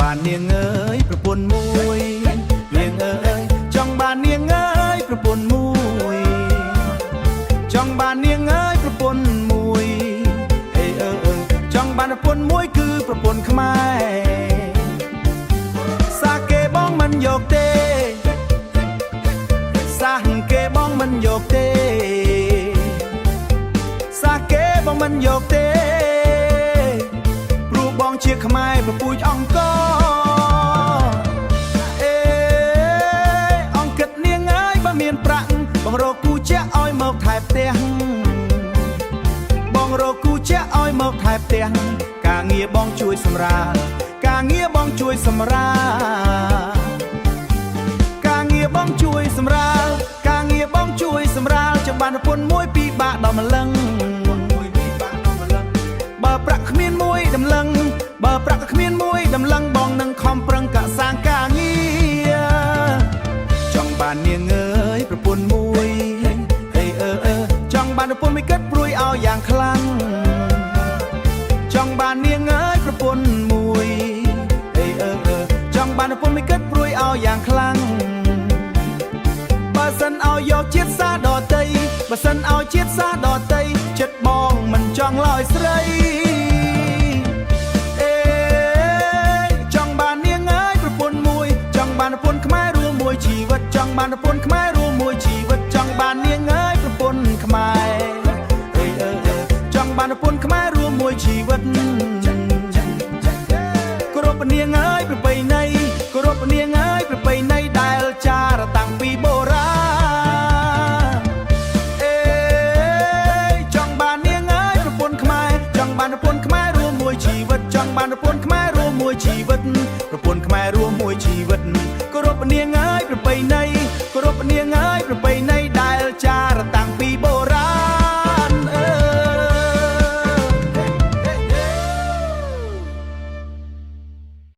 បាននាងអើយប្រពន្ធមួយនាងអើយចង់បាននាងអើយប្រពន្ធមួយចង់បាននាងអើយប្រពន្ធមួយអេចង់បានប្រពន្ធមួយគឺប្រពន្ធខ្មែរសាគេបងមិនយកទេសាគេបងមិនយកទេសាគេបងមិនយកទេព្រោះបងជាខ្មែរប្រពូជអង្គរអង្គគិតនាងអើយបើមានប្រាក់បងរកគូជាឲ្យមកថែផ្ទះបងរកគូជាឲ្យមកថែផ្ទះការងារបងជួយសម្រាលការងារបងជួយសម្រាលការងារបងជួយសម្រាលការងារបងជួយសម្រាលចង់បានប្រពន្ធមួយពីបាក់ដល់ម្លឹងបើប្រាក់គ្មានមួយដំឡឹងបើប្រាក់គ្មានមួយដំឡឹងបងនឹងខំប្រឹងកសាងការងារចង់បាននាងអើយប្រពន្ធមួយចង់បានប្រពន្ធមួយគិតព្រួយឲ្យយ៉ាងខ្លាំងចង់បាននាងអើយប្រពន្ធមួយចង់បានប្រពន្ធមួយគិតព្រួយឲ្យយ៉ាងខ្លាំងបើសិនឲ្យយកជាតិសាដតីបើសិនឲ្យជាតិសាដតីចិត្តបងមិនចង់ឡើយស្រីចង់បាននាងអើយប្រពន្ធមួយចង់បានប្រពន្ធខ្មែររួមមួយជីវិតចង់បានប្រពន្ធខ្មែររួមមួយជីវិតចង់បាននាងអើយប្រពន្ធខ្មែរចង់បានប្រពន្ធខ្មែររួមមួយជីវិតគោរពនាងអើយប្រពៃណីគោរពនាងអើយប្រពៃណីដែលចារតាំងពីបុរាណចង់បាននាងអើយប្រពន្ធខ្មែរចង់បានប្រពន្ធខ្មែររួមមួយជីវិតចង់បានប្រពន្ធខ្មែររួមមួយជីវិតប្រពន្ធខ្មែររួមមួយជីវិតគោរពនាងអើយប្រពៃណីគោរពនាងអើយប្រពៃណ